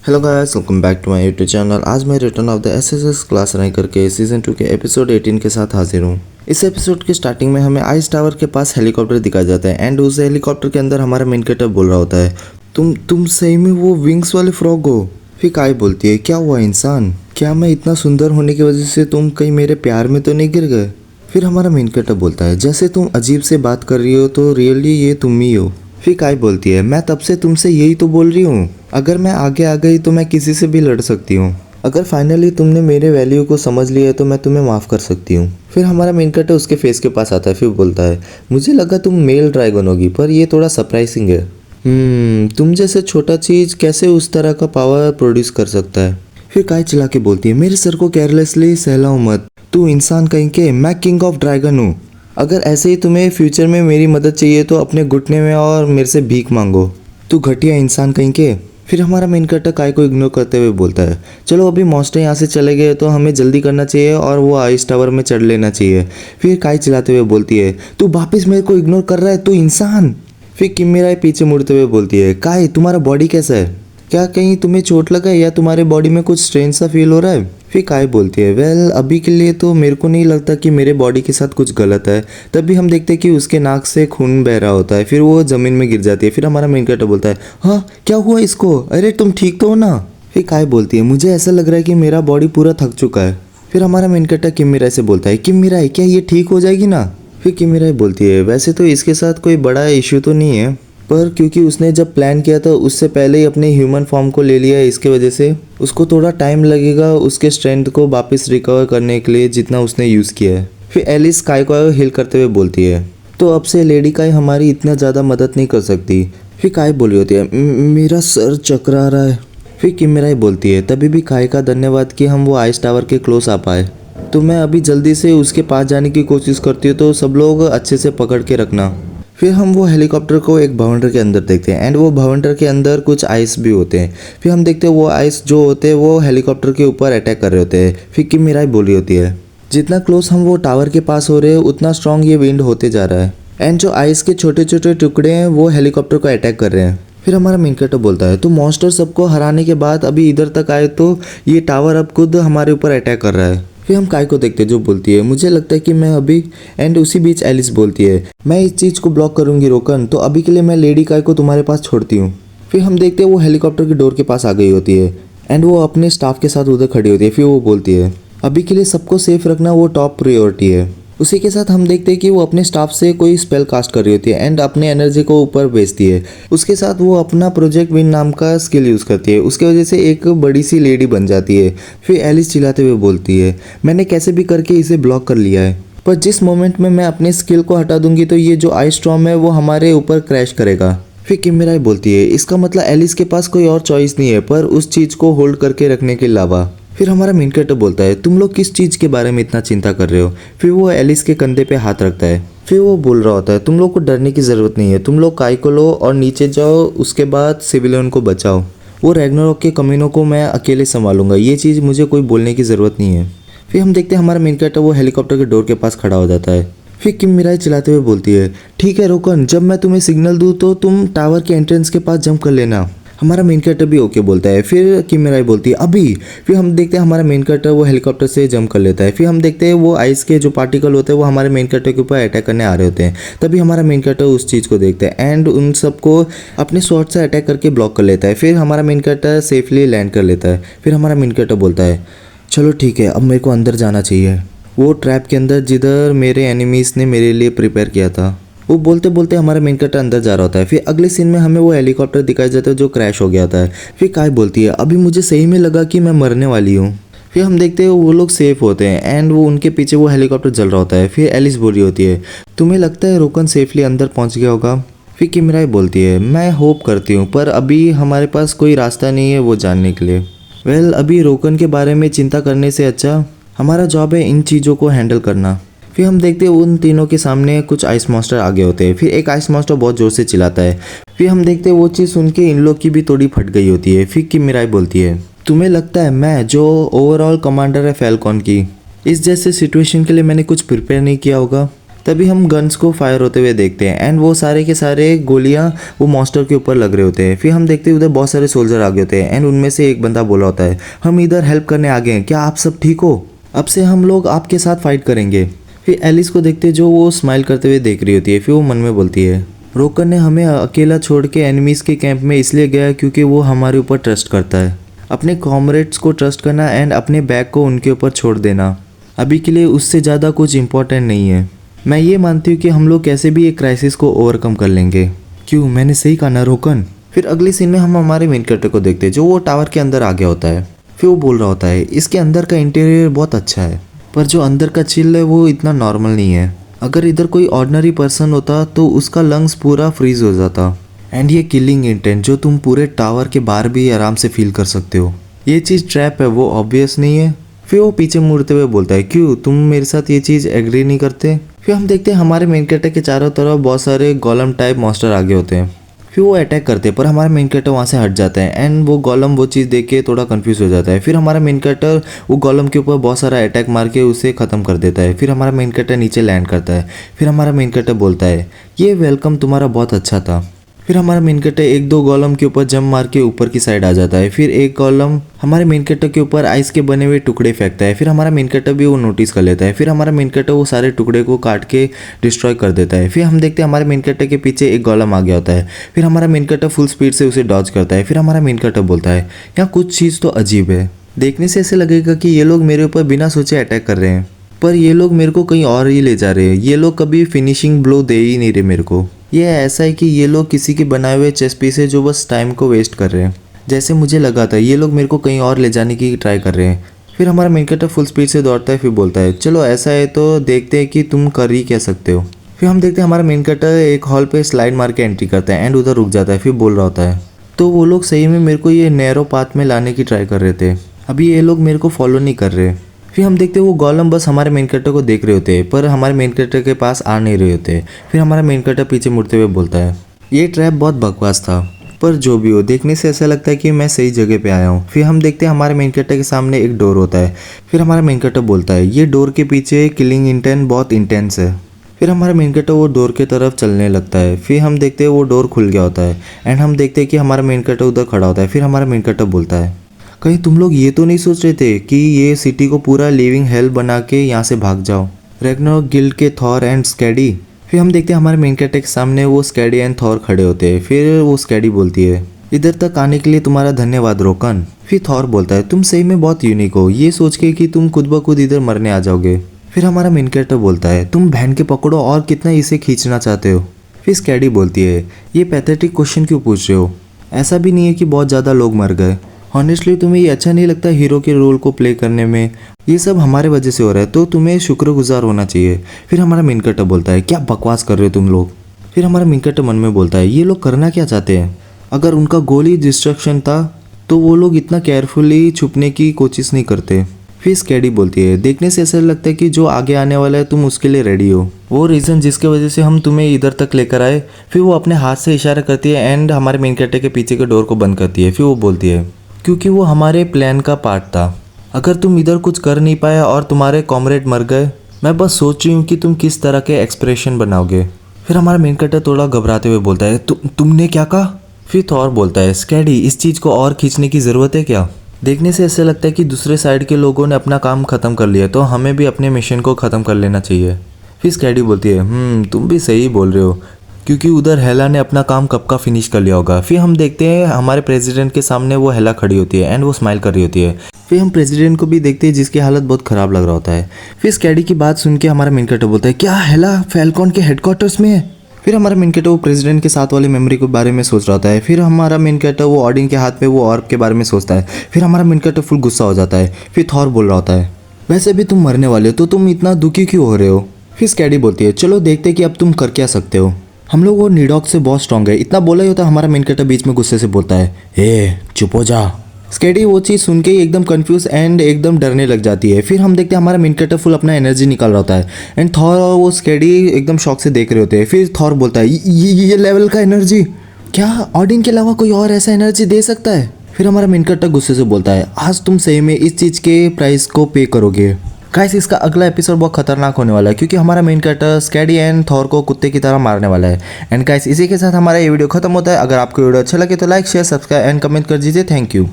Hello guys, welcome back to my YouTube channel. आज मैं return of the SSS class rank करके season 2 के episode 18 के साथ हाजिर हूँ। इस एपिसोड के स्टार्टिंग में हमें आइस टावर के पास हेलीकॉप्टर दिखाया जाता है एंड उस हेलीकॉप्टर के अंदर हमारा मेन कैरेक्टर बोल रहा होता है, तुम सही में वो विंग्स वाले फ्रॉग हो। फिर काय बोलती है, क्या हुआ इंसान, क्या मैं इतना सुंदर होने की वजह से तुम कहीं मेरे प्यार में तो नहीं गिर गए। फिर हमारा मेन कैरेक्टर बोलता है, जैसे तुम अजीब से बात कर रही हो तो रियली ये तुम ही हो। फिर काय बोलती है, मैं तब से तुमसे यही तो बोल रही हूँ, अगर मैं आगे आ गई तो मैं किसी से भी लड़ सकती हूँ। अगर फाइनली तुमने मेरे वैल्यू को समझ लिया है तो मैं तुम्हें माफ़ कर सकती हूँ। फिर हमारा मेन कैरेक्टर उसके फेस के पास आता है, फिर बोलता है, मुझे लगा तुम मेल ड्रैगन होगी, पर ये थोड़ा सरप्राइजिंग है। तुम जैसे छोटा चीज़ कैसे उस तरह का पावर प्रोड्यूस कर सकता है। फिर काय चिल्ला के बोलती है, मेरे सर को केयरलेसली सहलाओ मत, तू इंसान कहीं के, मैं किंग ऑफ ड्रैगन हूँ। अगर ऐसे ही तुम्हें फ्यूचर में मेरी मदद चाहिए तो अपने घुटने में और मेरे से भीख मांगो, तू घटिया इंसान कहीं के। फिर हमारा मेन कैरेक्टर काय को इग्नोर करते हुए बोलता है, चलो अभी मॉन्स्टर यहाँ से चले गए तो हमें जल्दी करना चाहिए और वो आइस टावर में चढ़ लेना चाहिए। फिर काय चिल्लाते हुए बोलती है, तू वापस मेरे को इग्नोर कर रहा है, तू इंसान। फिर किमिराई पीछे मुड़ते हुए बोलती है, काय तुम्हारा बॉडी कैसा है, क्या कहीं तुम्हें चोट लगा है या तुम्हारे बॉडी में कुछ स्ट्रेन सा फील हो रहा है। फिर काय बोलती है, वेल अभी के लिए तो मेरे को नहीं लगता कि मेरे बॉडी के साथ कुछ गलत है। तभी हम देखते हैं कि उसके नाक से खून बह रहा होता है, फिर वो ज़मीन में गिर जाती है। फिर हमारा मेन कैरेक्टर बोलता है, हाँ क्या हुआ इसको, अरे तुम ठीक तो हो ना। फिर काय बोलती है, मुझे ऐसा लग रहा है कि मेरा बॉडी पूरा थक चुका है। फिर हमारा मेन कैरेक्टर किमिराई से बोलता है, किमिराई क्या ये ठीक हो जाएगी ना। फिर किमिराई बोलती है, वैसे तो इसके साथ कोई बड़ा इश्यू तो नहीं है, पर क्योंकि उसने जब प्लान किया था उससे पहले ही अपने ह्यूमन फॉर्म को ले लिया है, इसके वजह से उसको थोड़ा टाइम लगेगा उसके स्ट्रेंथ को वापस रिकवर करने के लिए जितना उसने यूज़ किया है। फिर एलिस काय को हिल करते हुए बोलती है, तो अब से लेडी काय हमारी इतना ज़्यादा मदद नहीं कर सकती। फिर काय बोली होती है, मेरा सर चकरा रहा है। फिर किमिराई बोलती है, तभी भी काय का धन्यवाद कि हम वो आइस टावर के क्लोज आ पाए, तो मैं अभी जल्दी से उसके पास जाने की कोशिश करती हूँ, तो सब लोग अच्छे से पकड़ के रखना। फिर हम वो हेलीकॉप्टर को एक भवंडर के अंदर देखते हैं एंड वो भवंडर के अंदर कुछ आइस भी होते हैं। फिर हम देखते हैं वो आइस जो होते हैं वो हेलीकॉप्टर के ऊपर अटैक कर रहे होते हैं। फिर किमिराई बोली होती है, जितना क्लोज हम वो टावर के पास हो रहे हैं उतना स्ट्रॉन्ग ये विंड होते जा रहा है एंड जो आइस के छोटे छोटे टुकड़े हैं वो हेलीकॉप्टर को अटैक कर रहे हैं। फिर हमारा मेन कैरेक्टर बोलता है, तो मॉन्स्टर सबको हराने के बाद अभी इधर तक आए तो ये टावर अब खुद हमारे ऊपर अटैक कर रहा है। फिर हम काय को देखते हैं जो बोलती है, मुझे लगता है कि मैं अभी, एंड उसी बीच एलिस बोलती है, मैं इस चीज़ को ब्लॉक करूंगी रोकन, तो अभी के लिए मैं लेडी काय को तुम्हारे पास छोड़ती हूँ। फिर हम देखते हैं वो हेलीकॉप्टर की डोर के पास आ गई होती है एंड वो अपने स्टाफ के साथ उधर खड़ी होती है। फिर वो बोलती है, अभी के लिए सबको सेफ रखना वो टॉप प्रायोरिटी है। उसी के साथ हम देखते हैं कि वो अपने स्टाफ से कोई स्पेल कास्ट कर रही होती है एंड अपने एनर्जी को ऊपर भेजती है। उसके साथ वो अपना प्रोजेक्ट विन नाम का स्किल यूज़ करती है, उसके वजह से एक बड़ी सी लेडी बन जाती है। फिर एलिस चिल्लाते हुए बोलती है, मैंने कैसे भी करके इसे ब्लॉक कर लिया है, पर जिस मोमेंट में मैं अपने स्किल को हटा दूंगी तो ये जो आइस स्टॉर्म है वो हमारे ऊपर क्रैश करेगा। फिर किमिराई बोलती है, इसका मतलब एलिस के पास कोई और चॉइस नहीं है पर उस चीज़ को होल्ड करके रखने के अलावा। फिर हमारा मेन कैरेक्टर बोलता है, तुम लोग किस चीज़ के बारे में इतना चिंता कर रहे हो। फिर वो एलिस के कंधे पे हाथ रखता है। फिर वो बोल रहा होता है, तुम लोग को डरने की ज़रूरत नहीं है, तुम लोग काय को लो और नीचे जाओ, उसके बाद सिविलियन को बचाओ, वो रैग्नारोक के कमीनों को मैं अकेले संभालूंगा, ये चीज़ मुझे कोई बोलने की ज़रूरत नहीं है। फिर हम देखते हैं हमारा मेन कैरेक्टर वो हेलीकॉप्टर के डोर के पास खड़ा हो जाता है। फिर किमिराई चिल्लाते हुए बोलती है, ठीक है रोकन, जब मैं तुम्हें सिग्नल दूँ तो तुम टावर के एंट्रेंस के पास जंप कर लेना। हमारा मेन कैरेक्टर भी ओके बोलता है। फिर किमिराई बोलती है, अभी। फिर हम देखते हैं हमारा मेन कैरेक्टर वो हेलीकॉप्टर से जंप कर लेता है। फिर हम देखते हैं वो आइस के जो पार्टिकल होते हैं वो हमारे मेन कैरेक्टर के ऊपर अटैक करने आ रहे होते हैं। तभी हमारा मेन कैरेक्टर उस चीज़ को देखता है एंड उन सबको अपने शॉट से अटैक करके ब्लॉक कर लेता है। फिर हमारा मेन कैरेक्टर सेफली लैंड कर लेता है। फिर हमारा मेन कैरेक्टर बोलता है, चलो ठीक है, अब मेरे को अंदर जाना चाहिए, वो ट्रैप के अंदर जिधर मेरे एनिमीज़ ने मेरे लिए प्रिपेयर किया था। वो बोलते बोलते हमारा मेन कैरेक्टर अंदर जा रहा होता है। फिर अगले सीन में हमें वो हेलीकॉप्टर दिखाया जाता है जो क्रैश हो गया था। फिर काय बोलती है, अभी मुझे सही में लगा कि मैं मरने वाली हूँ। फिर हम देखते हैं वो लोग सेफ होते हैं एंड वो उनके पीछे वो हेलीकॉप्टर जल रहा होता है। फिर एलिस बोली होती है, तुम्हें लगता है रोकन सेफली अंदर पहुँच गया होगा। फिर किमिराई बोलती है, मैं होप करती हूँ, पर अभी हमारे पास कोई रास्ता नहीं है वो जानने के लिए। वेल अभी रोकन के बारे में चिंता करने से अच्छा हमारा जॉब है इन चीज़ों को हैंडल करना। फिर हम देखते हैं उन तीनों के सामने कुछ आइस मॉन्स्टर आगे होते हैं। फिर एक आइस मॉन्स्टर बहुत ज़ोर से चिल्लाता है। फिर हम देखते हैं वो चीज़ सुन के इन लोग की भी थोड़ी फट गई होती है। फिर किमिराई बोलती है, तुम्हें लगता है मैं जो ओवरऑल कमांडर है फैल्कॉन की, इस जैसे सिचुएशन के लिए मैंने कुछ प्रिपेयर नहीं किया होगा। तभी हम गन्स को फायर होते हुए देखते हैं एंड वो सारे के सारे गोलियां वो मॉन्स्टर के ऊपर लग रहे होते हैं। फिर हम देखते हैं उधर बहुत सारे सोल्जर आ गए होते हैं एंड उनमें से एक बंदा बोला होता है, हम इधर हेल्प करने आ गए हैं, क्या आप सब ठीक हो? अब से हम लोग आपके साथ फाइट करेंगे। फिर एलिस को देखते जो वो स्माइल करते हुए देख रही होती है। फिर वो मन में बोलती है, रोकन ने हमें अकेला छोड़ के एनिमीज़ के कैंप में इसलिए गया क्योंकि वो हमारे ऊपर ट्रस्ट करता है। अपने कॉमरेड्स को ट्रस्ट करना एंड अपने बैग को उनके ऊपर छोड़ देना अभी के लिए उससे ज़्यादा कुछ इम्पोर्टेंट नहीं है। मैं ये मानती हूँ कि हम लोग कैसे भी एक क्राइसिस को ओवरकम कर लेंगे। क्यों, मैंने सही कहा ना रोकन? फिर अगली सीन में हम हमारे मेन कैरेक्टर को देखते हैं जो वो टावर के अंदर आ गया होता है। फिर वो बोल रहा होता है, इसके अंदर का इंटीरियर बहुत अच्छा है पर जो अंदर का चिल है वो इतना नॉर्मल नहीं है। अगर इधर कोई ऑर्डिनरी पर्सन होता तो उसका लंग्स पूरा फ्रीज हो जाता एंड ये किलिंग इंटेंट जो तुम पूरे टावर के बाहर भी आराम से फील कर सकते हो, ये चीज़ ट्रैप है, वो ऑब्वियस नहीं है। फिर वो पीछे मुड़ते हुए बोलता है, क्यों तुम मेरे साथ ये चीज़ एग्री नहीं करते? फिर हम देखते हैं हमारे मेन कैरेक्टर के चारों तरफ बहुत सारे गोलम टाइप मॉन्स्टर आगे होते हैं। फिर वो अटैक करते हैं पर हमारा मेन कैरेक्टर वहाँ से हट जाता है एंड वो गोलम वो चीज़ देख के थोड़ा कंफ्यूज हो जाता है। फिर हमारा मेन कैरेक्टर वो गोलम के ऊपर बहुत सारा अटैक मार के उसे ख़त्म कर देता है। फिर हमारा मेन कैरेक्टर नीचे लैंड करता है। फिर हमारा मेन कैरेक्टर बोलता है, ये वेलकम तुम्हारा बहुत अच्छा था। फिर हमारा मेन कैरेक्टर एक दो गोलम के ऊपर जंप मार के ऊपर की साइड आ जाता है। फिर एक गोलम हमारे मेन कैरेक्टर के ऊपर आइस के बने हुए टुकड़े फेंकता है। फिर हमारा मेन कैरेक्टर भी वो नोटिस कर लेता है। फिर हमारा मेन कैरेक्टर वो सारे टुकड़े को काट के डिस्ट्रॉय कर देता है। फिर हम देखते हैं हमारे मेन कैरेक्टर के पीछे एक गोलम आ गया होता है। फिर हमारा मेन कैरेक्टर फुल स्पीड से उसे डॉज करता है। फिर हमारा मेन कैरेक्टर बोलता है, यहाँ कुछ चीज़ तो अजीब है, देखने से ऐसे लगेगा कि ये लोग मेरे ऊपर बिना सोचे अटैक कर रहे हैं पर ये लोग मेरे को कहीं और ही ले जा रहे हैं। ये लोग कभी फिनिशिंग ब्लो दे ही नहीं रहे मेरे को। ये ऐसा है कि ये लोग किसी के बनाए हुए चेस पीस है जो बस टाइम को वेस्ट कर रहे हैं। जैसे मुझे लगा था ये लोग मेरे को कहीं और ले जाने की ट्राई कर रहे हैं। फिर हमारा मेन कैरेक्टर फुल स्पीड से दौड़ता है। फिर बोलता है, चलो ऐसा है तो देखते हैं कि तुम कर ही क्या सकते हो। फिर हम देखते हैं हमारा मेन कैरेक्टर एक हॉल पे स्लाइड मार के एंट्री करता है एंड उधर रुक जाता है। फिर बोल रहा होता है, तो वो लोग सही में मेरे को ये नैरो पाथ में लाने की ट्राई कर रहे थे, अभी ये लोग मेरे को फॉलो नहीं कर रहे। फिर हम देखते हैं वो गोलम बस हमारे मेन कैरेक्टर को देख रहे होते हैं पर हमारे मेन कैरेक्टर के पास आ नहीं रहे होते। फिर हमारा मेन कैरेक्टर पीछे मुड़ते हुए बोलता है, ये ट्रैप बहुत बकवास था पर जो भी हो देखने से ऐसा लगता है कि मैं सही जगह पे आया हूँ। फिर हम देखते हैं हमारे मेन कैरेक्टर के सामने एक डोर होता है। फिर हमारा मेन कैरेक्टर बोलता है, ये डोर के पीछे किलिंग इंटेंट बहुत इंटेंस है। फिर हमारा मेन कैरेक्टर वो डोर की तरफ चलने लगता है। फिर हम देखते हैं वो डोर खुल गया होता है एंड हम देखते हैं कि हमारा मेन कैरेक्टर उधर खड़ा होता है। फिर हमारा मेन कैरेक्टर बोलता है, कहीं तुम लोग ये तो नहीं सोच रहे थे कि ये सिटी को पूरा लिविंग हेल बना के यहाँ से भाग जाओ? रैग्नारोक गिल्ड के थॉर एंड स्कैडी। फिर हम देखते हैं हमारे मेन कैरेक्टर के सामने वो स्कैडी एंड थॉर खड़े होते हैं। फिर वो स्कैडी बोलती है, इधर तक आने के लिए तुम्हारा धन्यवाद रोकन। फिर थॉर बोलता है, तुम सही में बहुत यूनिक हो, ये सोच के कि तुम खुद ब खुद इधर मरने आ जाओगे। फिर हमारा मेन कैरेक्टर बोलता है, तुम बहन के पकड़ो और कितना इसे खींचना चाहते हो। फिर स्कैडी बोलती है, ये पैथेटिक क्वेश्चन क्यों पूछ रहे हो? ऐसा भी नहीं है कि बहुत ज़्यादा लोग मर गए। ऑनेस्टली तुम्हें ये अच्छा नहीं लगता हीरो के रोल को प्ले करने में? ये सब हमारे वजह से हो रहा है तो तुम्हें शुक्रगुजार होना चाहिए। फिर हमारा मेन कैरेक्टर बोलता है, क्या बकवास कर रहे हो तुम लोग? फिर हमारा मेन कैरेक्टर मन में बोलता है, ये लोग करना क्या चाहते हैं? अगर उनका गोल ही डिस्ट्रक्शन था तो वो लोग इतना केयरफुली छुपने की कोशिश नहीं करते। फिर स्कैडी बोलती है, देखने से ऐसा लगता है कि जो आगे आने वाला है तुम उसके लिए रेडी हो, वो रीज़न जिसके वजह से हम तुम्हें इधर तक लेकर आए। फिर वो अपने हाथ से इशारा करती है एंड हमारे मेन कैरेक्टर के पीछे के डोर को बंद करती है। फिर वो बोलती है, क्योंकि वो हमारे प्लान का पार्ट था। अगर तुम इधर कुछ कर नहीं पाए और तुम्हारे कॉमरेड मर गए, मैं बस सोच रही हूँ कि तुम किस तरह के एक्सप्रेशन बनाओगे। फिर हमारा मेन कैरेक्टर थोड़ा घबराते हुए बोलता है, तुमने क्या कहा? फिर थॉर बोलता है, स्कैडी इस चीज़ को और खींचने की ज़रूरत है क्या? देखने से ऐसा लगता है कि दूसरे साइड के लोगों ने अपना काम ख़त्म कर लिया तो हमें भी अपने मिशन को ख़त्म कर लेना चाहिए। फिर स्कैडी बोलती है, तुम भी सही बोल रहे हो, क्योंकि उधर हेला ने अपना काम कब का फिनिश कर लिया होगा। फिर हम देखते हैं हमारे प्रेसिडेंट के सामने वो हेला खड़ी होती है एंड वो स्माइल कर रही होती है। फिर हम प्रेसिडेंट को भी देखते हैं जिसकी हालत बहुत ख़राब लग रहा होता है। फिर स्कैडी की बात सुन के हमारा मेन कैरेक्टर बोलता है, क्या हेला फैल्कॉन के हेडक्वार्टर्स में है? फिर हमारा मेन कैरेक्टर वो प्रेसिडेंट के साथ वाली मेमोरी के बारे में सोच रहा होता है। फिर हमारा मेन कैरेक्टर वो ऑडिन के हाथ में वो ऑर्ब के बारे में सोचता है। फिर हमारा मेन कैरेक्टर फुल गुस्सा हो जाता है। फिर थॉर बोल रहा होता है, वैसे भी तुम मरने वाले हो तो तुम इतना दुखी क्यों हो रहे हो? फिर स्कैडी बोलती है, चलो देखते कि अब तुम कर क्या सकते हो, हम लोग वो निडॉक से बहुत स्ट्रॉन्ग है। इतना बोला ही होता हमारा मेन कैरेक्टर बीच में गुस्से से बोलता है, हे चुप हो जा। स्कैडी वो चीज़ सुन के ही एकदम कंफ्यूज एंड एकदम डरने लग जाती है। फिर हम देखते हैं हमारा मेन कैरेक्टर फुल अपना एनर्जी निकाल रहा होता है एंड थॉर और वो स्कैडी एकदम शॉक से देख रहे होते हैं। फिर थॉर बोलता है, ये लेवल का एनर्जी क्या ऑडिन के अलावा कोई और ऐसा एनर्जी दे सकता है? फिर हमारा मेन कैरेक्टर गुस्से से बोलता है, आज तुम सही में इस चीज़ के प्राइस को पे करोगे। गाइस इसका अगला एपिसोड बहुत खतरनाक होने वाला है क्योंकि हमारा main character scaredy and Thor को कुत्ते की तरह मारने वाला है। एंड गाइस इसी के साथ हमारा ये वीडियो खत्म होता है। अगर आपको वीडियो अच्छा लगे तो like share subscribe and comment कर दीजिए। Thank you.